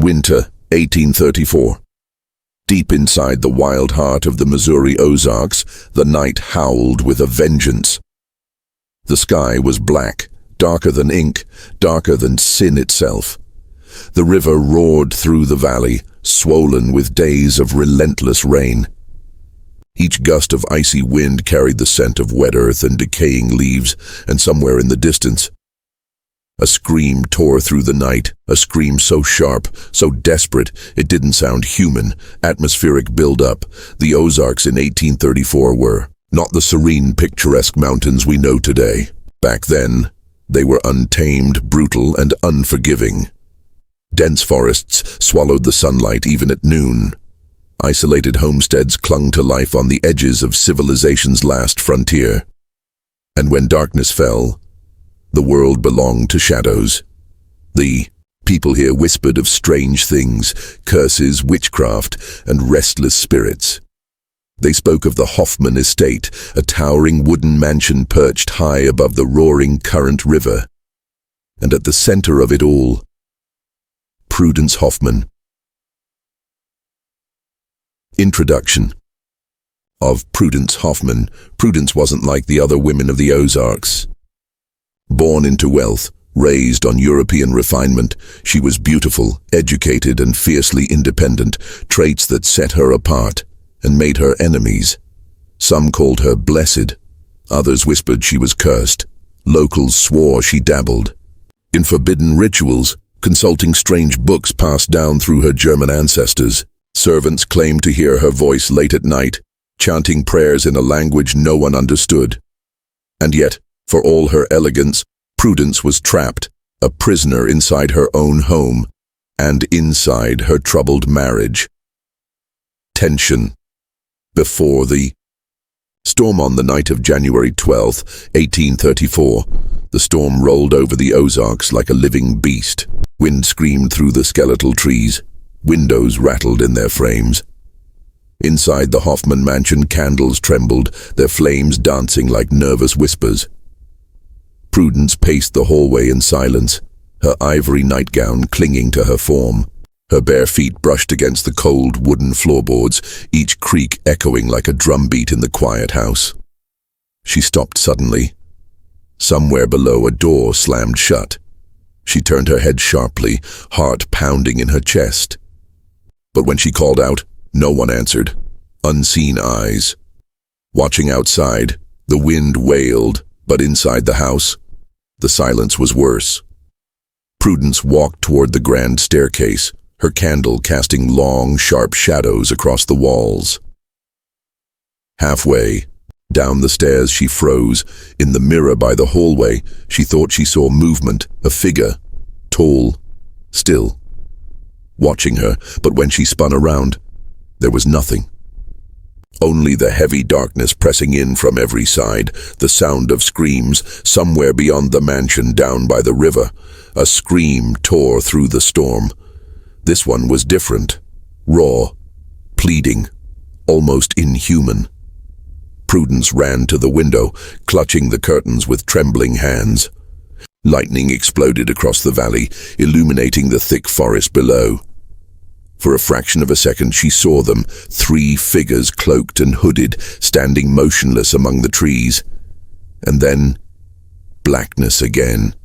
Winter, 1834. Deep inside the wild heart of the Missouri Ozarks, the night howled with a vengeance. The sky was black, darker than ink, darker than sin itself. The river roared through the valley, swollen with days of relentless rain. Each gust of icy wind carried the scent of wet earth and decaying leaves, and somewhere in the distance, a scream tore through the night, a scream so sharp, so desperate, it didn't sound human. Atmospheric build-up. The Ozarks in 1834 were not the serene, picturesque mountains we know today. Back then, they were untamed, brutal, and unforgiving. Dense forests swallowed the sunlight even at noon. Isolated homesteads clung to life on the edges of civilization's last frontier. And when darkness fell, the world belonged to shadows. The people here whispered of strange things, curses, witchcraft, and restless spirits. They spoke of the Hoffman Estate, a towering wooden mansion perched high above the roaring current river. And at the center of it all, Prudence Hoffman. Introduction. Of Prudence Hoffman, Prudence wasn't like the other women of the Ozarks. Born into wealth, raised on European refinement, she was beautiful, educated, and fiercely independent, traits that set her apart and made her enemies. Some called her blessed, others whispered she was cursed. Locals swore she dabbled in forbidden rituals, consulting strange books passed down through her German ancestors. Servants claimed to hear her voice late at night, chanting prayers in a language no one understood. And yet, for all her elegance, Prudence was trapped, a prisoner inside her own home, and inside her troubled marriage. Tension. Before the storm on the night of January 12, 1834, the storm rolled over the Ozarks like a living beast. Wind screamed through the skeletal trees. Windows rattled in their frames. Inside the Hoffman mansion, candles trembled, their flames dancing like nervous whispers. Prudence paced the hallway in silence, her ivory nightgown clinging to her form. Her bare feet brushed against the cold wooden floorboards, each creak echoing like a drumbeat in the quiet house. She stopped suddenly. Somewhere below, a door slammed shut. She turned her head sharply, heart pounding in her chest. But when she called out, no one answered. Unseen eyes. Watching outside, the wind wailed, but inside the house, the silence was worse. Prudence walked toward the grand staircase, her candle casting long, sharp shadows across the walls. Halfway down the stairs she froze. In the mirror by the hallway, she thought she saw movement, a figure, tall, still, watching her, but when she spun around, there was nothing. Only the heavy darkness pressing in from every side, the sound of screams somewhere beyond the mansion down by the river. A scream tore through the storm. This one was different, raw, pleading, almost inhuman. Prudence ran to the window, clutching the curtains with trembling hands. Lightning exploded across the valley, illuminating the thick forest below. For a fraction of a second she saw them, 3 figures cloaked and hooded, standing motionless among the trees. And then, blackness again.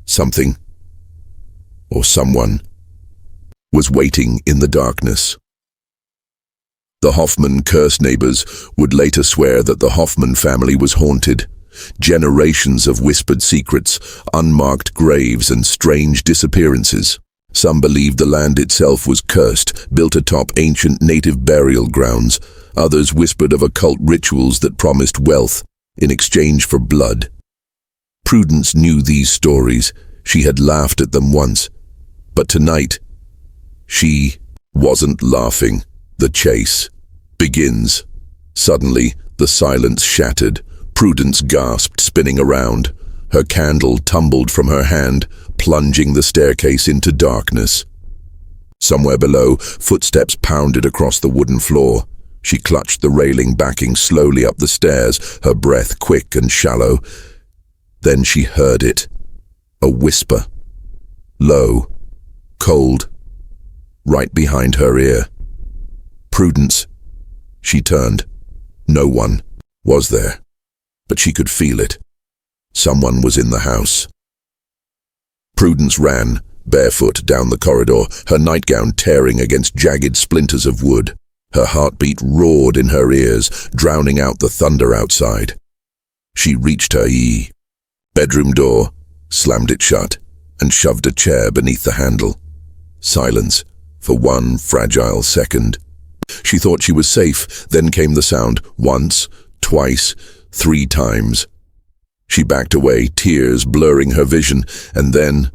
Something, or someone, was waiting in the darkness. The Hoffman cursed neighbors would later swear that the Hoffman family was haunted. Generations of whispered secrets, unmarked graves, and strange disappearances. Some believed the land itself was cursed, built atop ancient native burial grounds. Others whispered of occult rituals that promised wealth in exchange for blood. Prudence knew these stories. She had laughed at them once. But tonight, she wasn't laughing. The chase begins. Suddenly, the silence shattered. Prudence gasped, spinning around. Her candle tumbled from her hand, plunging the staircase into darkness. Somewhere below, footsteps pounded across the wooden floor. She clutched the railing, backing slowly up the stairs, her breath quick and shallow. Then she heard it. A whisper. Low, cold, right behind her ear. Prudence. She turned. No one was there, but she could feel it. Someone was in the house. Prudence ran, barefoot, down the corridor, her nightgown tearing against jagged splinters of wood. Her heartbeat roared in her ears, drowning out the thunder outside. She reached her bedroom door, slammed it shut, and shoved a chair beneath the handle. Silence for one fragile second. She thought she was safe, then came the sound, once, twice, 3 times. She backed away, tears blurring her vision, and then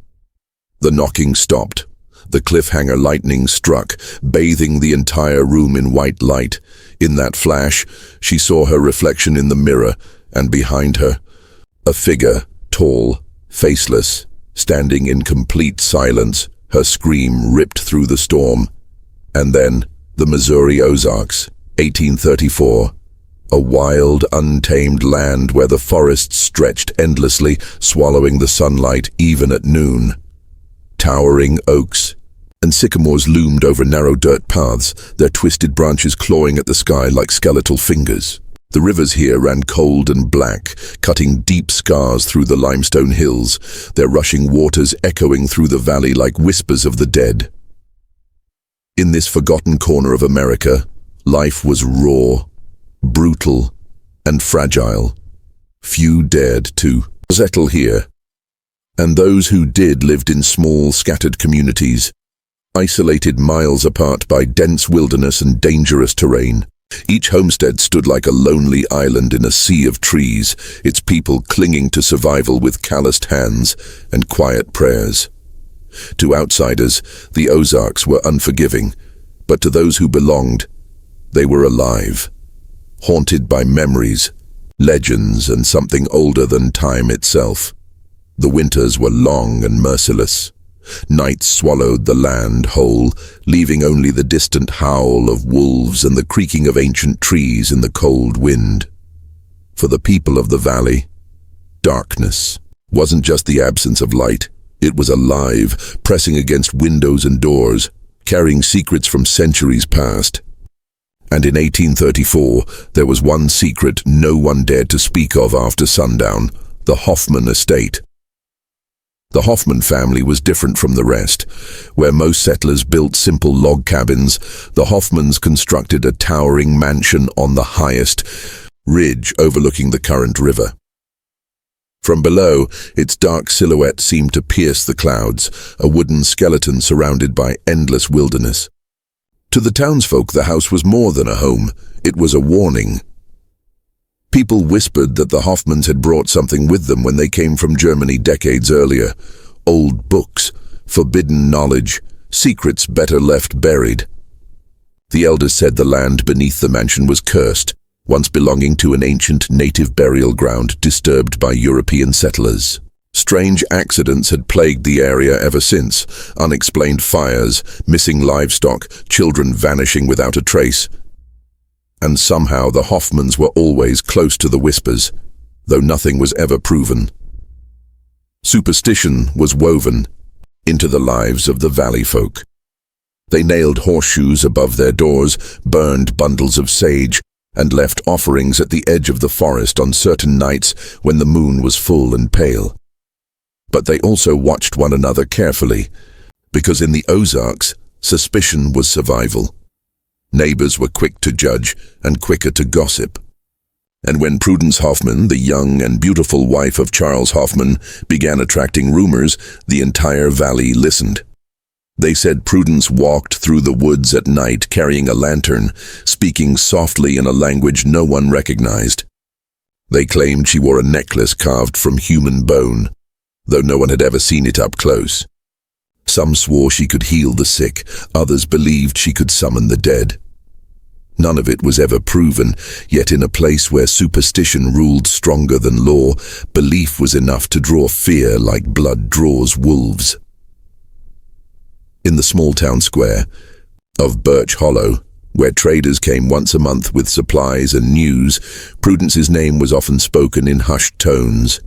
the knocking stopped. The cliffhanger lightning struck, bathing the entire room in white light. In that flash, she saw her reflection in the mirror, and behind her, a figure, tall, faceless, standing in complete silence, her scream ripped through the storm. And then, the Missouri Ozarks, 1834. A wild, untamed land where the forests stretched endlessly, swallowing the sunlight even at noon. Towering oaks and sycamores loomed over narrow dirt paths, their twisted branches clawing at the sky like skeletal fingers. The rivers here ran cold and black, cutting deep scars through the limestone hills, their rushing waters echoing through the valley like whispers of the dead. In this forgotten corner of America, life was raw, brutal, and fragile. Few dared to settle here, and those who did lived in small, scattered communities, isolated miles apart by dense wilderness and dangerous terrain. Each homestead stood like a lonely island in a sea of trees, its people clinging to survival with calloused hands and quiet prayers. To outsiders, the Ozarks were unforgiving, but to those who belonged, they were alive, haunted by memories, legends, and something older than time itself. The winters were long and merciless. Nights swallowed the land whole, leaving only the distant howl of wolves and the creaking of ancient trees in the cold wind. For the people of the valley, darkness wasn't just the absence of light. It was alive, pressing against windows and doors, carrying secrets from centuries past. And in 1834, there was one secret no one dared to speak of after sundown: the Hoffman Estate. The Hoffman family was different from the rest. Where most settlers built simple log cabins, the Hoffmans constructed a towering mansion on the highest ridge overlooking the current river. From below, its dark silhouette seemed to pierce the clouds, a wooden skeleton surrounded by endless wilderness. To the townsfolk, the house was more than a home. It was a warning. People whispered that the Hoffmans had brought something with them when they came from Germany decades earlier. Old books, forbidden knowledge, secrets better left buried. The elders said the land beneath the mansion was cursed, once belonging to an ancient native burial ground disturbed by European settlers. Strange accidents had plagued the area ever since: unexplained fires, missing livestock, children vanishing without a trace. And somehow the Hoffmans were always close to the whispers, though nothing was ever proven. Superstition was woven into the lives of the valley folk. They nailed horseshoes above their doors, burned bundles of sage, and left offerings at the edge of the forest on certain nights when the moon was full and pale. But they also watched one another carefully, because in the Ozarks, suspicion was survival. Neighbors were quick to judge and quicker to gossip. And when Prudence Hoffman, the young and beautiful wife of Charles Hoffman, began attracting rumors, the entire valley listened. They said Prudence walked through the woods at night carrying a lantern, speaking softly in a language no one recognized. They claimed she wore a necklace carved from human bone, though no one had ever seen it up close. Some swore she could heal the sick, others believed she could summon the dead. None of it was ever proven, yet in a place where superstition ruled stronger than law, belief was enough to draw fear like blood draws wolves. In the small town square of Birch Hollow, where traders came once a month with supplies and news, Prudence's name was often spoken in hushed tones.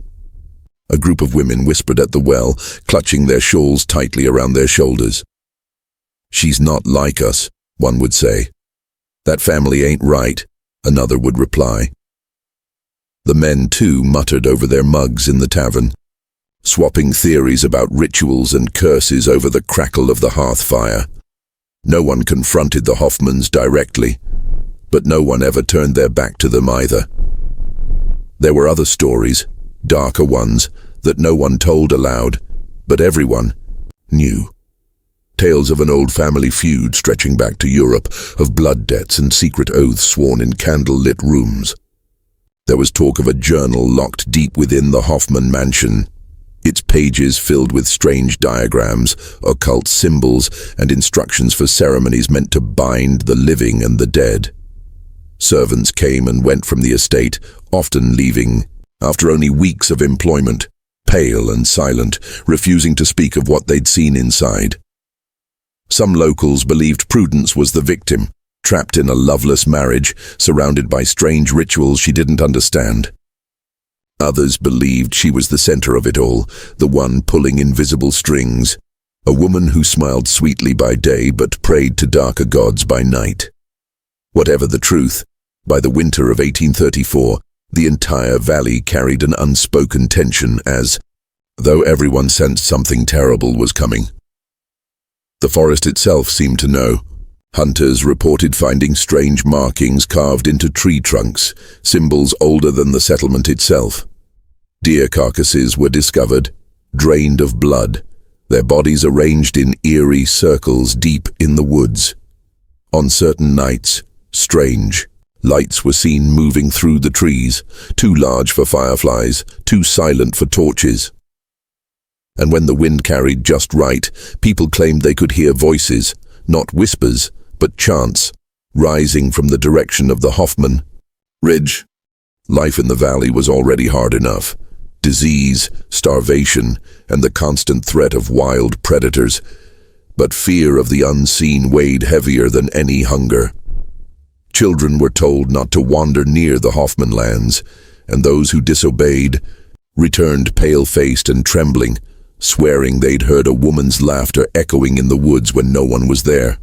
A group of women whispered at the well, clutching their shawls tightly around their shoulders. "She's not like us," one would say. "That family ain't right," another would reply. The men, too, muttered over their mugs in the tavern, swapping theories about rituals and curses over the crackle of the hearth fire. No one confronted the Hoffmans directly, but no one ever turned their back to them either. There were other stories, darker ones, that no one told aloud, but everyone knew. Tales of an old family feud stretching back to Europe, of blood debts and secret oaths sworn in candle-lit rooms. There was talk of a journal locked deep within the Hoffman mansion, its pages filled with strange diagrams, occult symbols, and instructions for ceremonies meant to bind the living and the dead. Servants came and went from the estate, often leaving after only weeks of employment, pale and silent, refusing to speak of what they'd seen inside. Some locals believed Prudence was the victim, trapped in a loveless marriage, surrounded by strange rituals she didn't understand. Others believed she was the center of it all, the one pulling invisible strings, a woman who smiled sweetly by day but prayed to darker gods by night. Whatever the truth, by the winter of 1834, the entire valley carried an unspoken tension as, though everyone sensed something terrible was coming. The forest itself seemed to know. Hunters reported finding strange markings carved into tree trunks, symbols older than the settlement itself. Deer carcasses were discovered, drained of blood, their bodies arranged in eerie circles deep in the woods. On certain nights, strange lights were seen moving through the trees, too large for fireflies, too silent for torches. And when the wind carried just right, people claimed they could hear voices, not whispers, but chants, rising from the direction of the Hoffman Ridge. Life in the valley was already hard enough. Disease, starvation, and the constant threat of wild predators. But fear of the unseen weighed heavier than any hunger. Children were told not to wander near the Hoffman lands, and those who disobeyed returned pale-faced and trembling, swearing they'd heard a woman's laughter echoing in the woods when no one was there.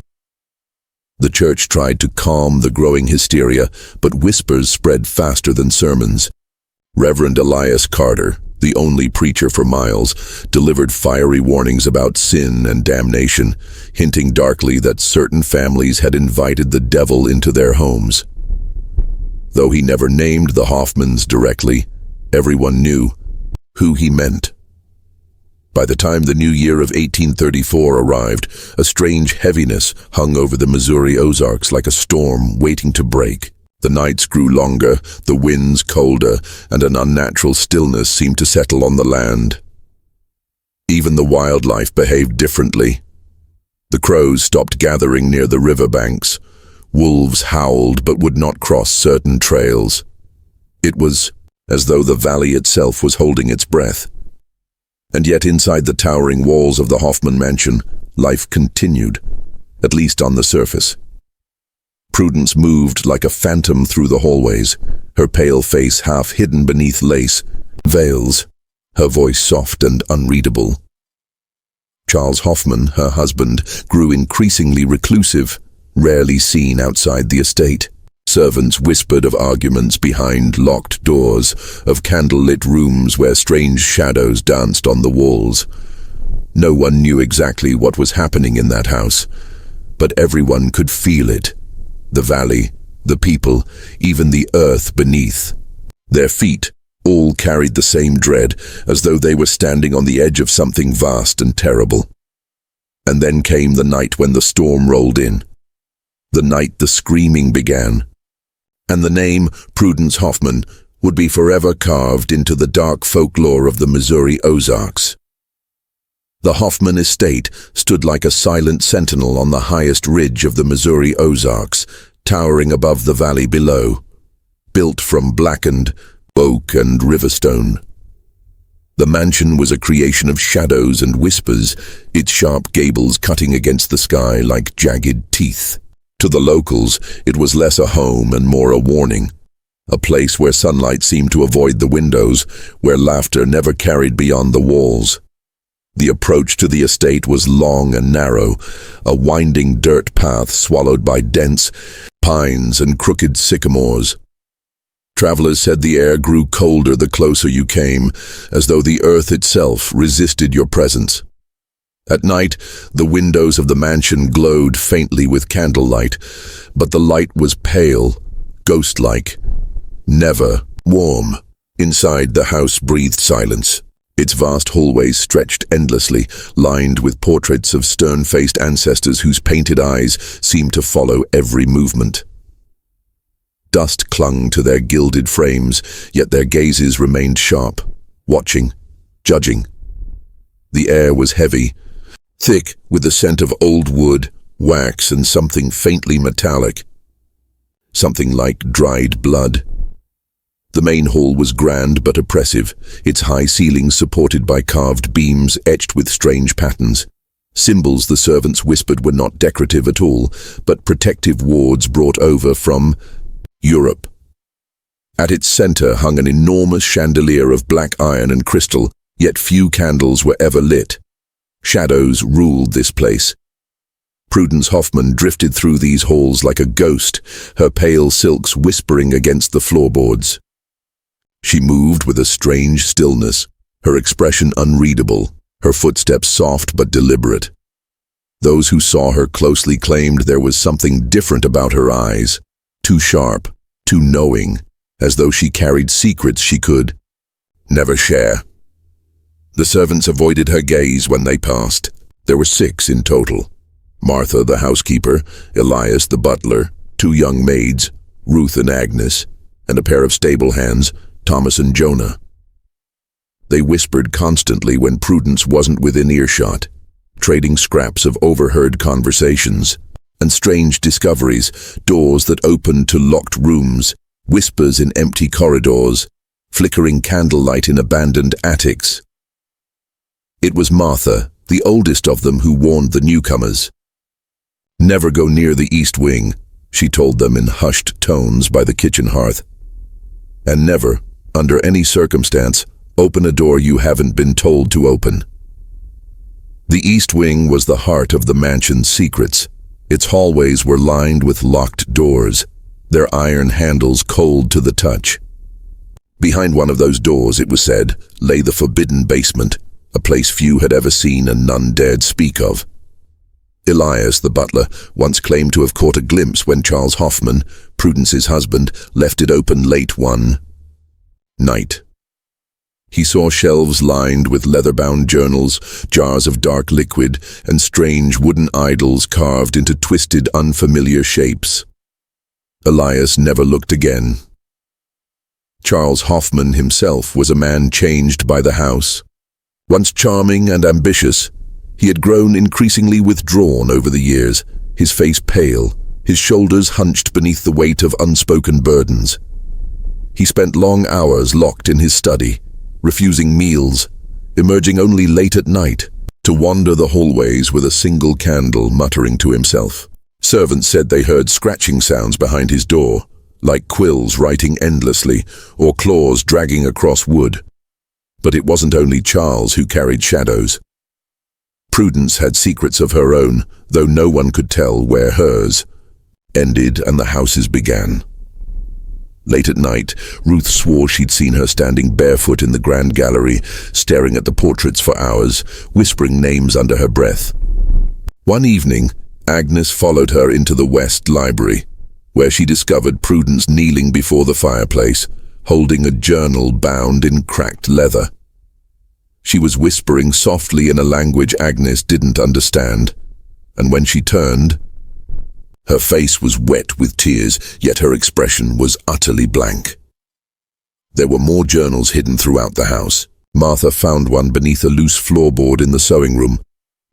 The church tried to calm the growing hysteria, but whispers spread faster than sermons. Reverend Elias Carter, the only preacher for miles, delivered fiery warnings about sin and damnation, hinting darkly that certain families had invited the devil into their homes. Though he never named the Hoffmans directly, everyone knew who he meant. By the time the new year of 1834 arrived, a strange heaviness hung over the Missouri Ozarks like a storm waiting to break. The nights grew longer, the winds colder, and an unnatural stillness seemed to settle on the land. Even the wildlife behaved differently. The crows stopped gathering near the riverbanks. Wolves howled but would not cross certain trails. It was as though the valley itself was holding its breath. And yet inside the towering walls of the Hoffman mansion, life continued, at least on the surface. Prudence moved like a phantom through the hallways, her pale face half hidden beneath lace veils, her voice soft and unreadable. Charles Hoffman, her husband, grew increasingly reclusive, rarely seen outside the estate. Servants whispered of arguments behind locked doors, of candle-lit rooms where strange shadows danced on the walls. No one knew exactly what was happening in that house, but everyone could feel it. The valley, the people, even the earth beneath. Their feet all carried the same dread, as though they were standing on the edge of something vast and terrible. And then came the night when the storm rolled in. The night the screaming began. And the name Prudence Hoffman would be forever carved into the dark folklore of the Missouri Ozarks. The Hoffman Estate stood like a silent sentinel on the highest ridge of the Missouri Ozarks, towering above the valley below, built from blackened oak and riverstone. The mansion was a creation of shadows and whispers, its sharp gables cutting against the sky like jagged teeth. To the locals, it was less a home and more a warning, a place where sunlight seemed to avoid the windows, where laughter never carried beyond the walls. The approach to the estate was long and narrow, a winding dirt path swallowed by dense pines and crooked sycamores. Travelers said the air grew colder the closer you came, as though the earth itself resisted your presence. At night, the windows of the mansion glowed faintly with candlelight, but the light was pale, ghost-like, never warm. Inside, the house breathed silence. Its vast hallways stretched endlessly, lined with portraits of stern-faced ancestors whose painted eyes seemed to follow every movement. Dust clung to their gilded frames, yet their gazes remained sharp, watching, judging. The air was heavy, thick with the scent of old wood, wax, and something faintly metallic. Something like dried blood. The main hall was grand but oppressive, its high ceilings supported by carved beams etched with strange patterns. Symbols the servants whispered were not decorative at all, but protective wards brought over from Europe. At its center hung an enormous chandelier of black iron and crystal, yet few candles were ever lit. Shadows ruled this place. Prudence Hoffman drifted through these halls like a ghost, her pale silks whispering against the floorboards. She moved with a strange stillness, her expression unreadable, her footsteps soft but deliberate. Those who saw her closely claimed there was something different about her eyes, too sharp, too knowing, as though she carried secrets she could never share. The servants avoided her gaze when they passed. There were 6 in total. Martha, the housekeeper, Elias, the butler, 2 young maids, Ruth and Agnes, and a pair of stable hands, Thomas and Jonah. They whispered constantly when Prudence wasn't within earshot, trading scraps of overheard conversations and strange discoveries, doors that opened to locked rooms, whispers in empty corridors, flickering candlelight in abandoned attics. It was Martha, the oldest of them, who warned the newcomers. "Never go near the east wing," she told them in hushed tones by the kitchen hearth. "And never, under any circumstance, open a door you haven't been told to open." The east wing was the heart of the mansion's secrets. Its hallways were lined with locked doors, their iron handles cold to the touch. Behind one of those doors, it was said, lay the forbidden basement, a place few had ever seen and none dared speak of. Elias, the butler, once claimed to have caught a glimpse when Charles Hoffman, Prudence's husband, left it open late one night. He saw shelves lined with leather-bound journals, jars of dark liquid, and strange wooden idols carved into twisted, unfamiliar shapes. Elias never looked again. Charles Hoffman himself was a man changed by the house. Once charming and ambitious, he had grown increasingly withdrawn over the years, his face pale, his shoulders hunched beneath the weight of unspoken burdens. He spent long hours locked in his study, refusing meals, emerging only late at night to wander the hallways with a single candle, muttering to himself. Servants said they heard scratching sounds behind his door, like quills writing endlessly or claws dragging across wood. But it wasn't only Charles who carried shadows. Prudence had secrets of her own, though no one could tell where hers ended and the house's began. Late at night, Ruth swore she'd seen her standing barefoot in the grand gallery, staring at the portraits for hours, whispering names under her breath. One evening, Agnes followed her into the West Library, where she discovered Prudence kneeling before the fireplace, holding a journal bound in cracked leather. She was whispering softly in a language Agnes didn't understand, and when she turned, her face was wet with tears, yet her expression was utterly blank. There were more journals hidden throughout the house. Martha found one beneath a loose floorboard in the sewing room,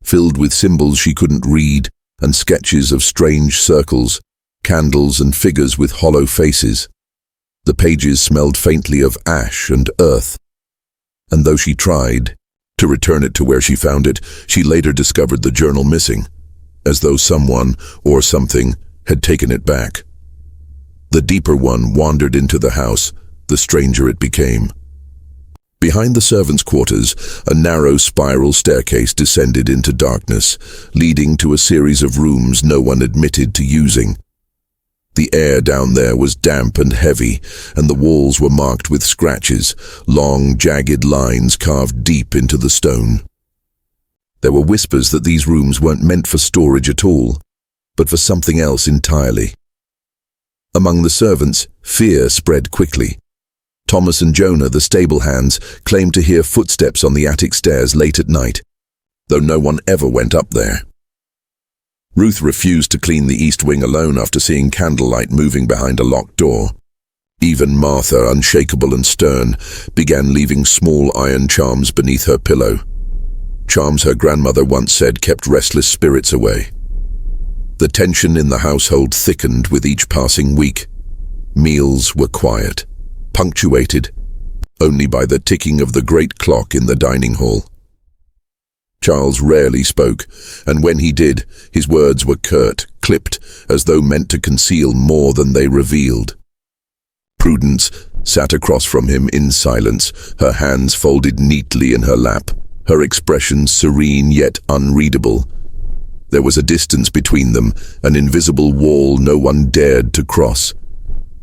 filled with symbols she couldn't read and sketches of strange circles, candles and figures with hollow faces. The pages smelled faintly of ash and earth, and though she tried to return it to where she found it, she later discovered the journal missing, as though someone or something had taken it back. The deeper one wandered into the house, the stranger it became. Behind the servants' quarters, a narrow spiral staircase descended into darkness, leading to a series of rooms no one admitted to using. The air down there was damp and heavy, and the walls were marked with scratches, long, jagged lines carved deep into the stone. There were whispers that these rooms weren't meant for storage at all, but for something else entirely. Among the servants, fear spread quickly. Thomas and Jonah, the stable hands, claimed to hear footsteps on the attic stairs late at night, though no one ever went up there. Ruth refused to clean the east wing alone after seeing candlelight moving behind a locked door. Even Martha, unshakable and stern, began leaving small iron charms beneath her pillow. Charms her grandmother once said kept restless spirits away. The tension in the household thickened with each passing week. Meals were quiet, punctuated only by the ticking of the great clock in the dining hall. Charles rarely spoke, and when he did, his words were curt, clipped, as though meant to conceal more than they revealed. Prudence sat across from him in silence, her hands folded neatly in her lap, her expression serene yet unreadable. There was a distance between them, an invisible wall no one dared to cross.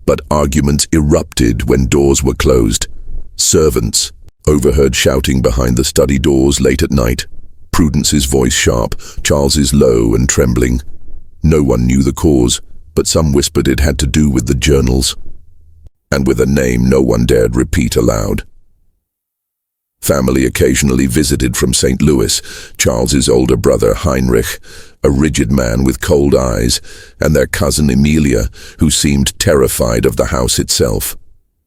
But arguments erupted when doors were closed. Servants overheard shouting behind the study doors late at night. Prudence's voice sharp, Charles's low and trembling. No one knew the cause, but some whispered it had to do with the journals, and with a name no one dared repeat aloud. Family occasionally visited from St. Louis, Charles's older brother Heinrich, a rigid man with cold eyes, and their cousin Emilia, who seemed terrified of the house itself.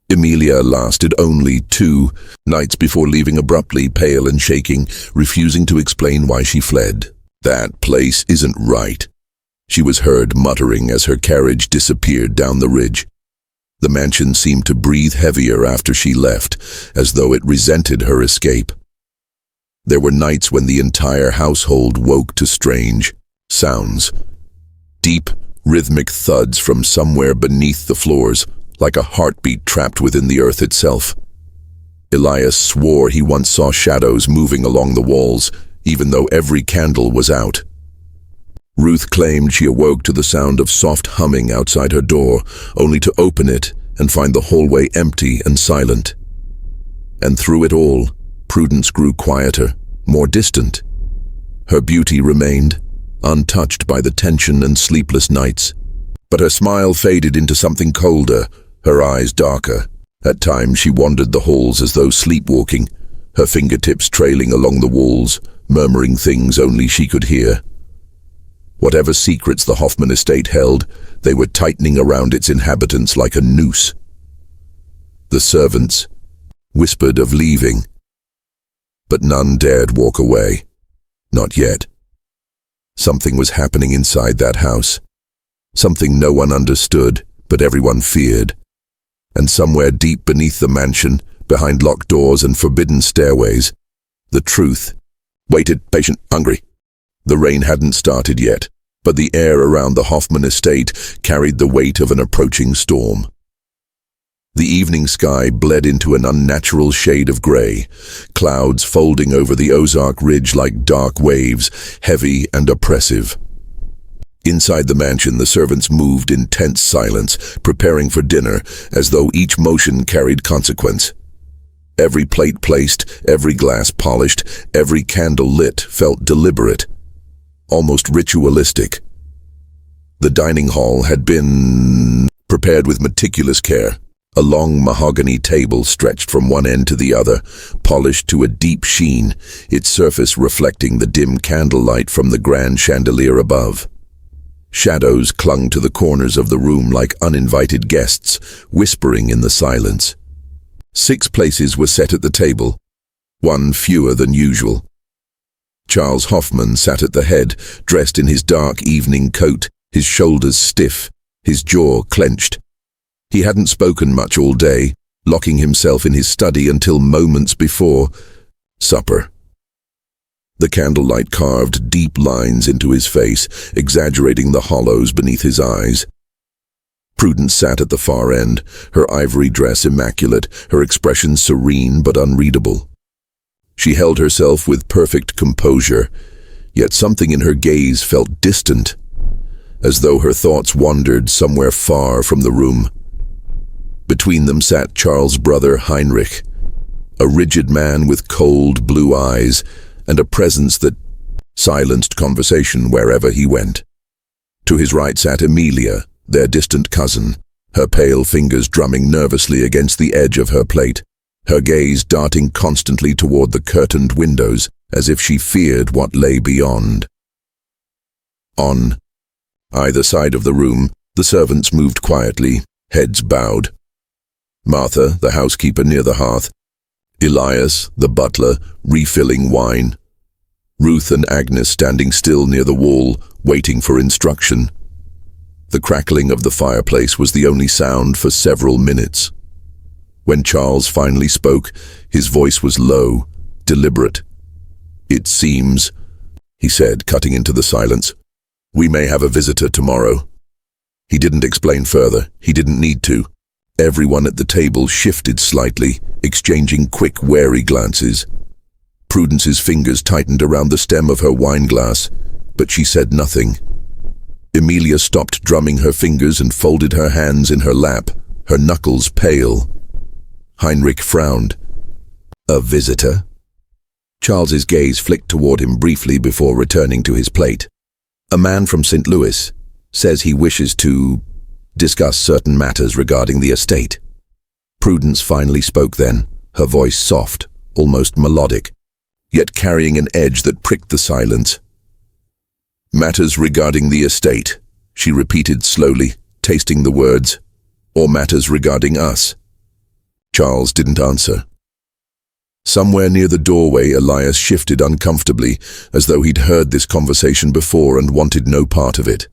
Emilia lasted only 2 nights before leaving abruptly, pale and shaking, refusing to explain why she fled. "That place isn't right," she was heard muttering as her carriage disappeared down the ridge. The mansion seemed to breathe heavier after she left, as though it resented her escape. There were nights when the entire household woke to strange sounds. Deep, rhythmic thuds from somewhere beneath the floors, like a heartbeat trapped within the earth itself. Elias swore he once saw shadows moving along the walls, even though every candle was out. Ruth claimed she awoke to the sound of soft humming outside her door, only to open it and find the hallway empty and silent. And through it all, Prudence grew quieter, more distant. Her beauty remained, untouched by the tension and sleepless nights. But her smile faded into something colder, her eyes darker. At times she wandered the halls as though sleepwalking, her fingertips trailing along the walls, murmuring things only she could hear. Whatever secrets the Hoffman Estate held, they were tightening around its inhabitants like a noose. The servants whispered of leaving, but none dared walk away. Not yet. Something was happening inside that house. Something no one understood, but everyone feared. And somewhere deep beneath the mansion, behind locked doors and forbidden stairways, the truth waited, patient, hungry. The rain hadn't started yet, but the air around the Hoffman Estate carried the weight of an approaching storm. The evening sky bled into an unnatural shade of gray, clouds folding over the Ozark Ridge like dark waves, heavy and oppressive. Inside the mansion, the servants moved in tense silence, preparing for dinner, as though each motion carried consequence. Every plate placed, every glass polished, every candle lit felt deliberate, almost ritualistic. The dining hall had been prepared with meticulous care. A long mahogany table stretched from one end to the other, polished to a deep sheen, its surface reflecting the dim candlelight from the grand chandelier above. Shadows clung to the corners of the room like uninvited guests, whispering in the silence. 6 places were set at the table, 1 fewer than usual. Charles Hoffman sat at the head, dressed in his dark evening coat, his shoulders stiff, his jaw clenched. He hadn't spoken much all day, locking himself in his study until moments before supper. The candlelight carved deep lines into his face, exaggerating the hollows beneath his eyes. Prudence sat at the far end, her ivory dress immaculate, her expression serene but unreadable. She held herself with perfect composure, yet something in her gaze felt distant, as though her thoughts wandered somewhere far from the room. Between them sat Charles' brother Heinrich, a rigid man with cold blue eyes and a presence that silenced conversation wherever he went. To his right sat Emilia, their distant cousin, her pale fingers drumming nervously against the edge of her plate, her gaze darting constantly toward the curtained windows as if she feared what lay beyond. On either side of the room, the servants moved quietly, heads bowed. Martha, the housekeeper near the hearth, Elias, the butler, refilling wine. Ruth and Agnes standing still near the wall, waiting for instruction. The crackling of the fireplace was the only sound for several minutes. When Charles finally spoke, his voice was low, deliberate. "It seems," he said, cutting into the silence, "we may have a visitor tomorrow." He didn't explain further. He didn't need to. Everyone at the table shifted slightly, exchanging quick, wary glances. Prudence's fingers tightened around the stem of her wineglass, but she said nothing. Emilia stopped drumming her fingers and folded her hands in her lap, her knuckles pale. Heinrich frowned. "A visitor?" Charles's gaze flicked toward him briefly before returning to his plate. "A man from St. Louis says he wishes to discuss certain matters regarding the estate." Prudence finally spoke then, her voice soft, almost melodic, yet carrying an edge that pricked the silence. "Matters regarding the estate," she repeated slowly, tasting the words, "or matters regarding us?" Charles didn't answer. Somewhere near the doorway, Elias shifted uncomfortably, as though he'd heard this conversation before and wanted no part of it.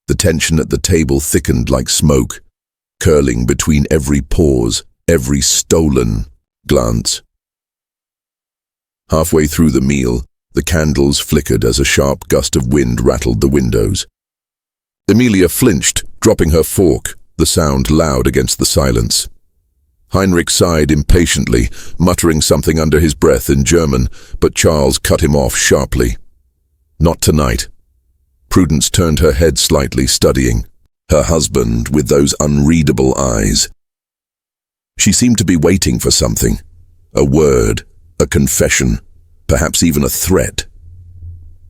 The tension at the table thickened like smoke, curling between every pause, every stolen glance. Halfway through the meal, the candles flickered as a sharp gust of wind rattled the windows. Emilia flinched, dropping her fork, the sound loud against the silence. Heinrich sighed impatiently, muttering something under his breath in German, but Charles cut him off sharply. "Not tonight." Prudence turned her head slightly, studying her husband with those unreadable eyes. She seemed to be waiting for something, a word, a confession, perhaps even a threat.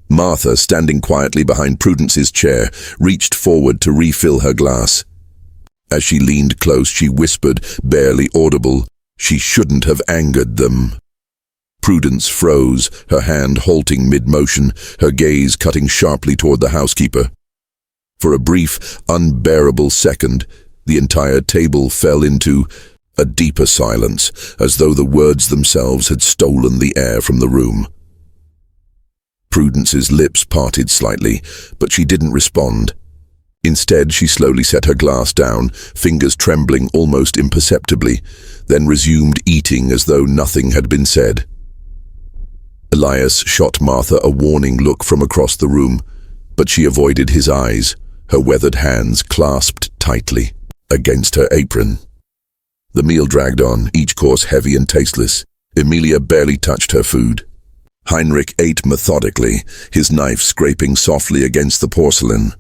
Martha, standing quietly behind Prudence's chair, reached forward to refill her glass. As she leaned close, she whispered, barely audible, "She shouldn't have angered them." Prudence froze, her hand halting mid-motion, her gaze cutting sharply toward the housekeeper. For a brief, unbearable second, the entire table fell into a deeper silence, as though the words themselves had stolen the air from the room. Prudence's lips parted slightly, but she didn't respond. Instead, she slowly set her glass down, fingers trembling almost imperceptibly, then resumed eating as though nothing had been said. Elias shot Martha a warning look from across the room, but she avoided his eyes, her weathered hands clasped tightly against her apron. The meal dragged on, each course heavy and tasteless. Emilia barely touched her food. Heinrich ate methodically, his knife scraping softly against the porcelain.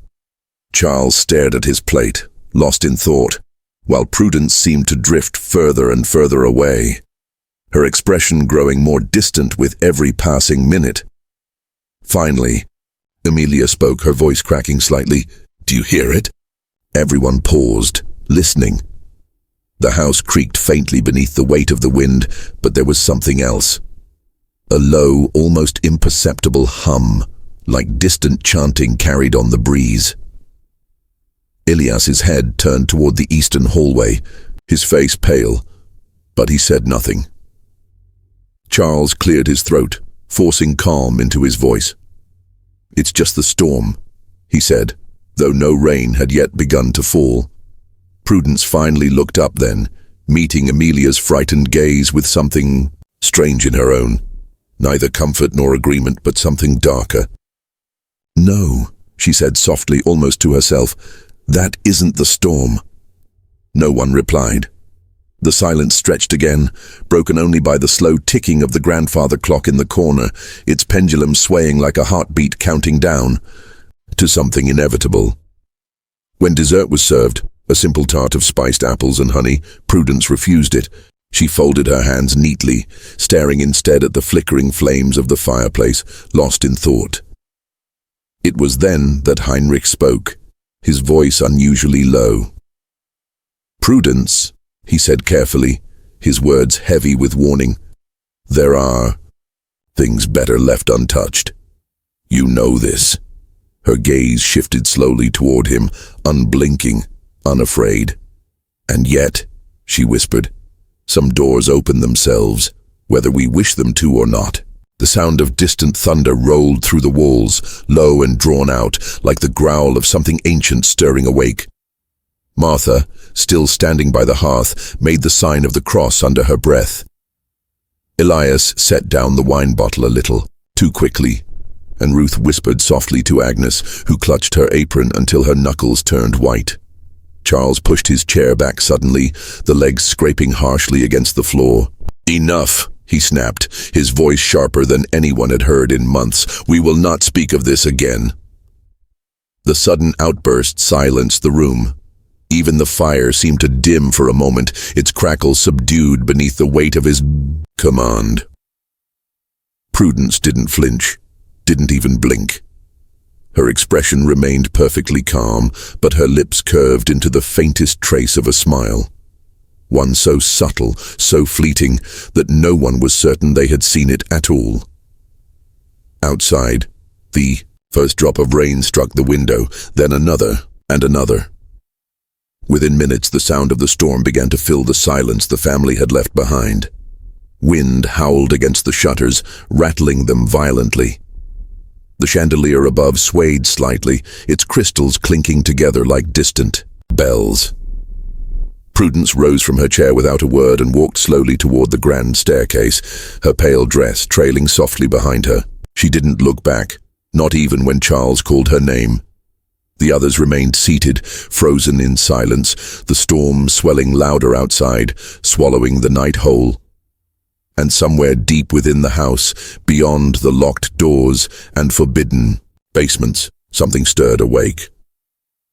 Charles stared at his plate, lost in thought, while Prudence seemed to drift further and further away, her expression growing more distant with every passing minute. Finally, Emilia spoke, her voice cracking slightly. "Do you hear it?" Everyone paused, listening. The house creaked faintly beneath the weight of the wind, but there was something else. A low, almost imperceptible hum, like distant chanting carried on the breeze. Elias's head turned toward the eastern hallway, his face pale, but he said nothing. Charles cleared his throat, forcing calm into his voice. "It's just the storm," he said, though no rain had yet begun to fall. Prudence finally looked up then, meeting Emilia's frightened gaze with something strange in her own. Neither comfort nor agreement, but something darker. "No," she said softly, almost to herself. "That isn't the storm." No one replied. The silence stretched again, broken only by the slow ticking of the grandfather clock in the corner, its pendulum swaying like a heartbeat counting down to something inevitable. When dessert was served, a simple tart of spiced apples and honey, Prudence refused it. She folded her hands neatly, staring instead at the flickering flames of the fireplace, lost in thought. It was then that Heinrich spoke, his voice unusually low. "Prudence," he said carefully, his words heavy with warning. "There are things better left untouched. You know this." Her gaze shifted slowly toward him, unblinking, unafraid. "And yet," she whispered, "some doors open themselves, whether we wish them to or not." The sound of distant thunder rolled through the walls, low and drawn out, like the growl of something ancient stirring awake. Martha, still standing by the hearth, made the sign of the cross under her breath. Elias set down the wine bottle a little, too quickly, and Ruth whispered softly to Agnes, who clutched her apron until her knuckles turned white. Charles pushed his chair back suddenly, the legs scraping harshly against the floor. "Enough," he snapped, his voice sharper than anyone had heard in months. "We will not speak of this again." The sudden outburst silenced the room. Even the fire seemed to dim for a moment, its crackle subdued beneath the weight of his command. Prudence didn't flinch, didn't even blink. Her expression remained perfectly calm, but her lips curved into the faintest trace of a smile. One so subtle, so fleeting, that no one was certain they had seen it at all. Outside, the first drop of rain struck the window, then another and another. Within minutes, the sound of the storm began to fill the silence the family had left behind. Wind howled against the shutters, rattling them violently. The chandelier above swayed slightly, its crystals clinking together like distant bells. Prudence rose from her chair without a word and walked slowly toward the grand staircase, her pale dress trailing softly behind her. She didn't look back, not even when Charles called her name. The others remained seated, frozen in silence, the storm swelling louder outside, swallowing the night whole. And somewhere deep within the house, beyond the locked doors and forbidden basements, something stirred awake.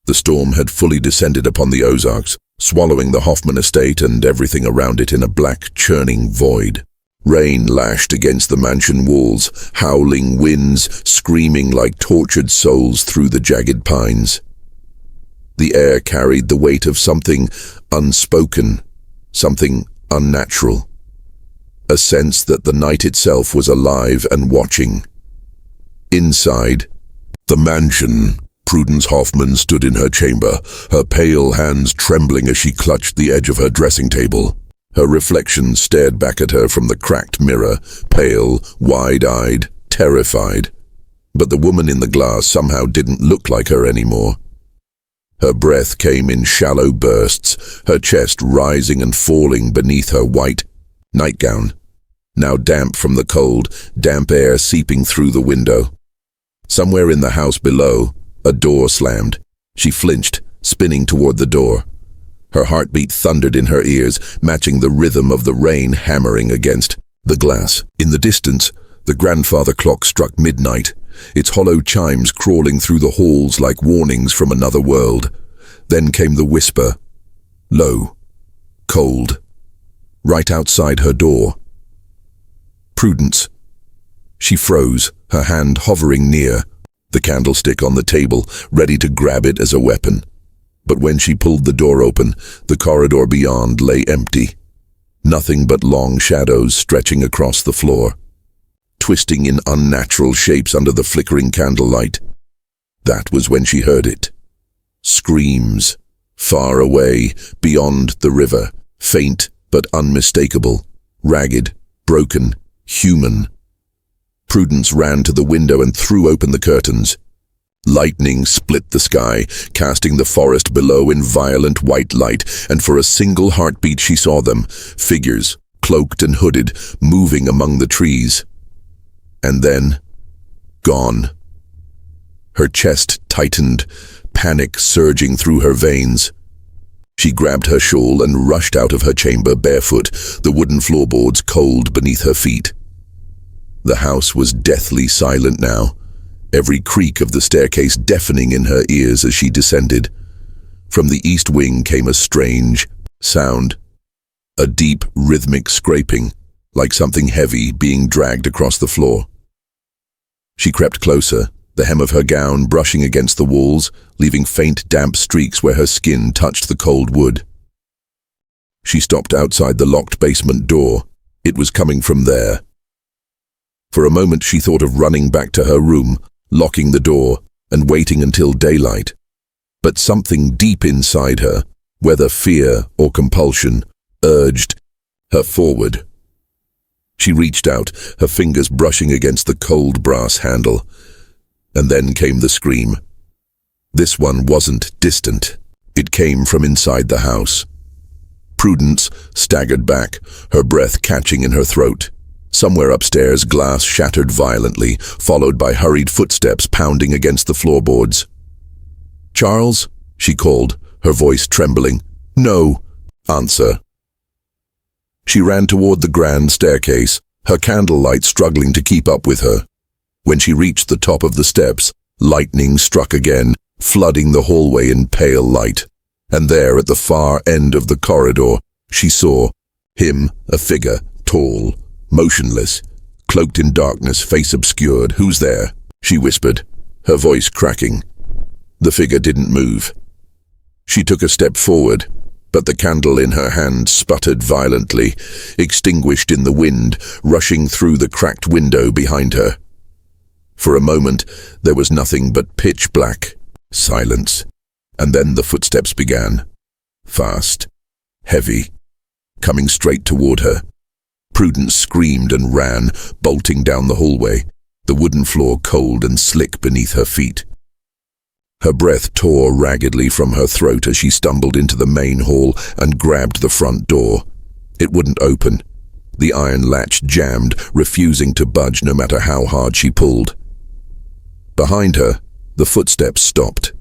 The storm had fully descended upon the Ozarks, swallowing the Hoffman Estate and everything around it in a black, churning void. Rain lashed against the mansion walls, howling winds screaming like tortured souls through the jagged pines. The air carried the weight of something unspoken, something unnatural. A sense that the night itself was alive and watching. Inside the mansion, Prudence Hoffman stood in her chamber, her pale hands trembling as she clutched the edge of her dressing table. Her reflection stared back at her from the cracked mirror, pale, wide-eyed, terrified. But the woman in the glass somehow didn't look like her anymore. Her breath came in shallow bursts, her chest rising and falling beneath her white nightgown, now damp from the cold, damp air seeping through the window. Somewhere in the house below, a door slammed. She flinched, spinning toward the door. Her heartbeat thundered in her ears, matching the rhythm of the rain hammering against the glass. In the distance, the grandfather clock struck midnight, its hollow chimes crawling through the halls like warnings from another world. Then came the whisper, low, cold, right outside her door. Prudence. She froze, her hand hovering near, the candlestick on the table, ready to grab it as a weapon. But when she pulled the door open, the corridor beyond lay empty. Nothing but long shadows stretching across the floor, twisting in unnatural shapes under the flickering candlelight. That was when she heard it. Screams, far away, beyond the river, faint but unmistakable, ragged, broken, human. Prudence ran to the window and threw open the curtains. Lightning split the sky, casting the forest below in violent white light, and for a single heartbeat she saw them, figures, cloaked and hooded, moving among the trees. And then, gone. Her chest tightened, panic surging through her veins. She grabbed her shawl and rushed out of her chamber barefoot, the wooden floorboards cold beneath her feet. The house was deathly silent now, every creak of the staircase deafening in her ears as she descended. From the east wing came a strange sound, a deep, rhythmic scraping, like something heavy being dragged across the floor. She crept closer, the hem of her gown brushing against the walls, leaving faint, damp streaks where her skin touched the cold wood. She stopped outside the locked basement door. It was coming from there. For a moment she thought of running back to her room, locking the door, and waiting until daylight. But something deep inside her, whether fear or compulsion, urged her forward. She reached out, her fingers brushing against the cold brass handle. And then came the scream. This one wasn't distant. It came from inside the house. Prudence staggered back, her breath catching in her throat. Somewhere upstairs, glass shattered violently, followed by hurried footsteps pounding against the floorboards. "Charles?" she called, her voice trembling. "No." "Answer." She ran toward the grand staircase, her candlelight struggling to keep up with her. When she reached the top of the steps, lightning struck again, flooding the hallway in pale light. And there, at the far end of the corridor, she saw him, a figure, tall, motionless, cloaked in darkness, face obscured. "Who's there?" she whispered, her voice cracking. The figure didn't move. She took a step forward, but the candle in her hand sputtered violently, extinguished in the wind, rushing through the cracked window behind her. For a moment, there was nothing but pitch black, silence, and then the footsteps began. Fast, heavy, coming straight toward her. Prudence screamed and ran, bolting down the hallway, the wooden floor cold and slick beneath her feet. Her breath tore raggedly from her throat as she stumbled into the main hall and grabbed the front door. It wouldn't open. The iron latch jammed, refusing to budge no matter how hard she pulled. Behind her, the footsteps stopped.